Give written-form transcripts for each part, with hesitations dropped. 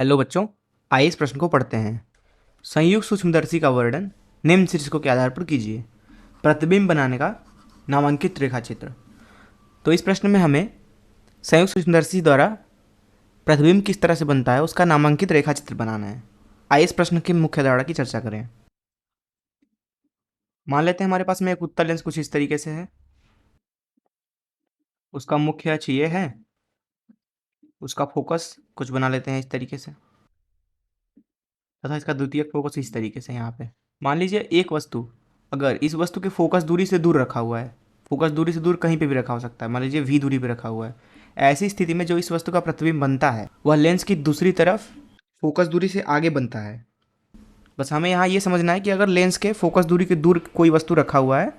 Hello बच्चों, आइए इस प्रश्न को पढ़ते हैं। संयुक्त सूक्ष्मदर्शी का वर्णन निम्न शीर्षकों के आधार पर कीजिए। प्रतिबिंब बनाने का नामांकित रेखाचित्र। तो इस प्रश्न में हमें संयुक्त सूक्ष्मदर्शी द्वारा प्रतिबिंब किस तरह से बनता है उसका नामांकित रेखाचित्र बनाना है। आइए इस प्रश्न की मुख्य धारणा की चर्चा करें। मान लेते हैं हमारे पास में एक उत्तल लेंस कुछ इस तरीके से है। उसका मुख्य अक्ष ये है, उसका फोकस कुछ बना लेते हैं इस तरीके से, तथा इसका द्वितीयक फोकस इस तरीके से यहाँ पे। मान लीजिए एक वस्तु अगर इस वस्तु के फोकस दूरी से दूर रखा हुआ है, फोकस दूरी से दूर कहीं पे भी रखा हो सकता है, मान लीजिए v दूरी पे रखा हुआ है, ऐसी स्थिति में जो इस वस्तु का प्रतिबिंब बनता है वह लेंस की दूसरी तरफ फोकस दूरी से आगे बनता है। बस हमें यहाँ ये समझना है कि अगर लेंस के फोकस दूरी के दूर कोई वस्तु रखा हुआ है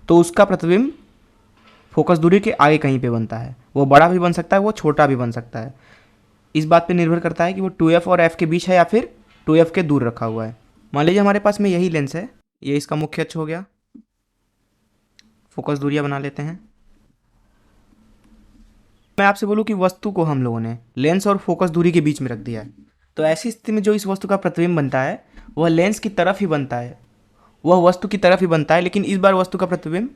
तो उसका प्रतिबिंब फोकस दूरी के आगे कहीं पे बनता है। वो बड़ा भी बन सकता है, वो छोटा भी बन सकता है। इस बात पे निर्भर करता है कि वो 2f और f के बीच है या फिर 2f के दूर रखा हुआ है। मान लीजिए हमारे पास में यही लेंस है, ये इसका मुख्य अक्ष हो गया। फोकस दूरियां बना लेते हैं। मैं आपसे बोलूं कि वस्तु को हम लोगों ने लेंस और फोकस दूरी के बीच में रख दिया है, तो ऐसी स्थिति में जो इस वस्तु का प्रतिबिंब बनता है वह लेंस की तरफ ही बनता है, वह वस्तु की तरफ ही बनता है। लेकिन इस बार वस्तु का प्रतिबिंब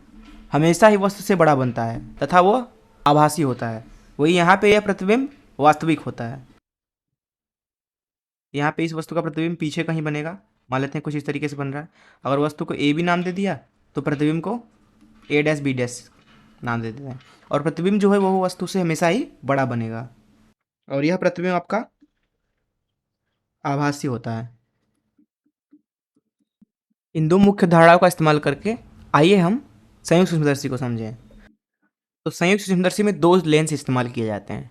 हमेशा ही वस्तु से बड़ा बनता है तथा वह आभासी होता है। वही यहाँ पे यह प्रतिबिंब वास्तविक होता है। यहाँ पे इस वस्तु का प्रतिबिंब पीछे कहीं बनेगा। मान लेते हैं कुछ इस तरीके से बन रहा है। अगर वस्तु को ए बी नाम दे दिया तो प्रतिबिंब को ए डैश बी डैश नाम दे देते हैं, और प्रतिबिंब जो है वो वस्तु से हमेशा ही बड़ा बनेगा, और यह प्रतिबिंब आपका आभासी होता है। इन दो मुख्य धारणाओं का इस्तेमाल करके आइए हम संयुक्त सूक्ष्मदर्शी को समझें। तो संयुक्त सूक्ष्मदर्शी में दो लेंस इस्तेमाल किए जाते हैं।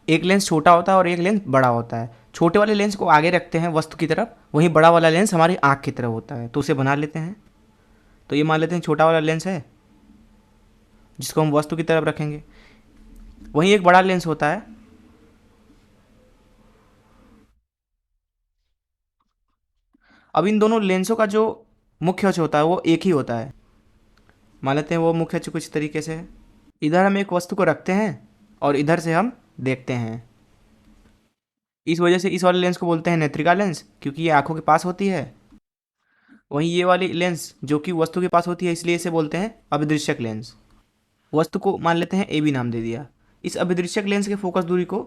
एक लेंस छोटा होता है और एक लेंस बड़ा होता है। छोटे वाले लेंस को आगे रखते हैं वस्तु की तरफ, वहीं बड़ा वाला लेंस हमारी आँख की तरफ होता है। तो उसे बना लेते हैं। तो ये मान लेते हैं छोटा वाला लेंस है जिसको हम वस्तु की तरफ रखेंगे। वहीं एक बड़ा लेंस होता है, अब इन दोनों लेंसों का जो मुख्य अक्ष होता है वो एक ही होता है। मान लेते हैं वो मुख्य अक्ष कुछ तरीके से है। इधर हम एक वस्तु को रखते हैं और इधर से हम देखते हैं। इस वजह से इस वाले लेंस को बोलते हैं नेत्रिका लेंस, क्योंकि ये आंखों के पास होती है। वहीं ये वाली लेंस जो कि वस्तु के पास होती है, इसलिए इसे बोलते हैं अभिदृश्यक लेंस। वस्तु को मान लेते हैं ए बी नाम दे दिया। इस अभिदृश्यक लेंस के फोकस दूरी को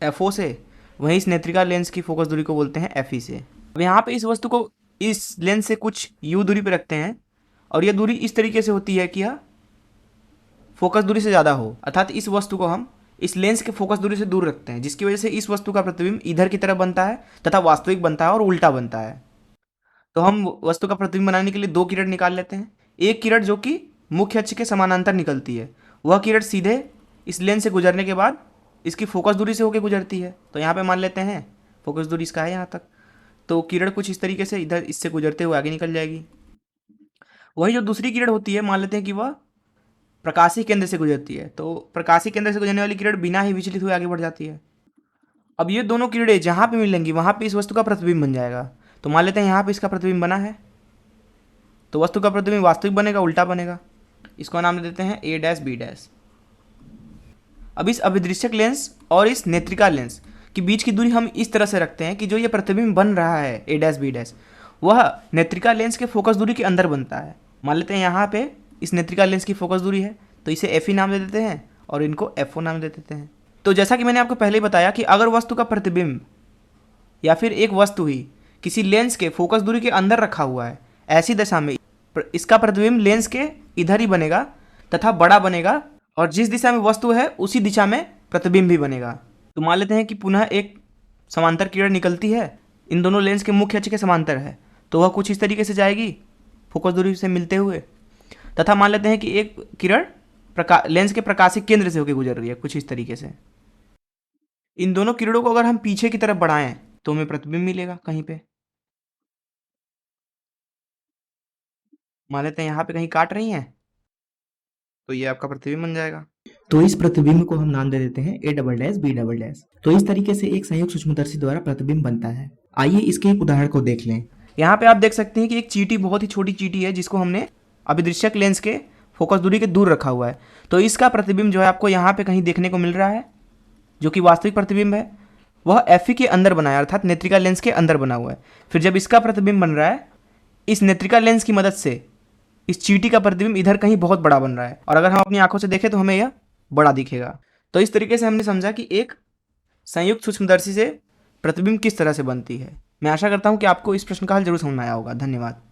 FO से, वहीं इस नेत्रिका लेंस की फोकस दूरी को बोलते हैं FE से। अब यहाँ पे इस वस्तु को इस लेंस से कुछ U दूरी पे रखते हैं, और यह दूरी इस तरीके से होती है कि यह फोकस दूरी से ज़्यादा हो, अर्थात इस वस्तु को हम इस लेंस के फोकस दूरी से दूर रखते हैं, जिसकी वजह से इस वस्तु का प्रतिबिंब इधर की तरफ बनता है तथा वास्तविक बनता है और उल्टा बनता है। तो हम वस्तु का प्रतिबिंब बनाने के लिए दो किरण निकाल लेते हैं। एक किरण जो कि मुख्य अक्ष के समानांतर निकलती है, वह किरण सीधे इस लेंस से गुजरने के बाद इसकी फोकस दूरी से होकर गुजरती है। तो यहाँ पे मान लेते हैं फोकस दूरी इसका है यहाँ तक, तो किरण कुछ इस तरीके से इधर इससे गुजरते हुए आगे निकल जाएगी। वही जो दूसरी किरण होती है, मान लेते हैं कि वह प्रकाशीय केंद्र से गुजरती है, तो प्रकाशीय केंद्र से गुजरने वाली किरण बिना ही विचलित हुए आगे बढ़ जाती है। अब ये दोनों किरणें जहाँ पे मिलेंगी वहाँ पे इस वस्तु का प्रतिबिंब बन जाएगा। तो मान लेते हैं यहाँ पे इसका प्रतिबिंब बना है, तो वस्तु का प्रतिबिंब वास्तविक बनेगा, उल्टा बनेगा। इसको नाम दे देते हैं ए डैश बी डैश। अब इस अभिदृश्यक लेंस और इस नेत्रिका लेंस के बीच की दूरी हम इस तरह से रखते हैं कि जो ये प्रतिबिंब बन रहा है ए डैश बी डैश, वह नेत्रिका लेंस के फोकस दूरी के अंदर बनता है। मान लेते हैं यहाँ पे इस नेत्रिका लेंस की फोकस दूरी है, तो इसे FE नाम दे देते हैं और इनको FO नाम दे देते हैं। तो जैसा कि मैंने आपको पहले ही बताया कि अगर वस्तु का प्रतिबिंब या फिर एक वस्तु ही किसी लेंस के फोकस दूरी के अंदर रखा हुआ है, ऐसी दशा में इसका प्रतिबिंब लेंस के इधर ही बनेगा तथा बड़ा बनेगा, और जिस दिशा में वस्तु है उसी दिशा में प्रतिबिंब भी बनेगा। तो मान लेते हैं कि पुनः एक समांतर किरण निकलती है, इन दोनों लेंस के मुख्य अक्ष के समांतर है, तो वह कुछ इस तरीके से जाएगी फोकस दूरी से मिलते हुए। तथा मान लेते हैं कि एक किरण लेंस के प्रकाशिक केंद्र से होकर गुजर रही है कुछ इस तरीके से। इन दोनों किरणों को अगर हम पीछे की तरफ बढ़ाएं तो हमें प्रतिबिंब मिलेगा कहीं पे। मान लेते हैं यहाँ पे कहीं काट रही हैं, तो ये आपका प्रतिबिंब बन जाएगा। तो इस प्रतिबिंब को हम नाम दे देते हैं A double dash B double dash. तो इस तरीके से एक संयुक्त सूक्ष्मदर्शी द्वारा प्रतिबिंब बनता है। आइए इसके एक उदाहरण को देख लें। यहाँ पे आप देख सकते हैं कि एक चींटी, बहुत ही छोटी चींटी है, जिसको हमने अभिदृश्यक लेंस के फोकस दूरी के दूर रखा हुआ है। तो इसका प्रतिबिंब जो है आपको यहाँ पे कहीं देखने को मिल रहा है, जो कि वास्तविक प्रतिबिंब है। वह Fe के अंदर बना है, अर्थात नेत्रिका लेंस के अंदर बना हुआ है। फिर जब इसका प्रतिबिंब बन रहा है, इस नेत्रिका लेंस की मदद से इस चींटी का प्रतिबिंब इधर कहीं बहुत बड़ा बन रहा है, और अगर हम अपनी आंखों से देखें तो हमें यह बड़ा दिखेगा। तो इस तरीके से हमने समझा कि एक संयुक्त सूक्ष्मदर्शी से प्रतिबिंब किस तरह से बनती है। मैं आशा करता हूं कि आपको इस प्रश्न का हल जरूर समझ में आया होगा। धन्यवाद।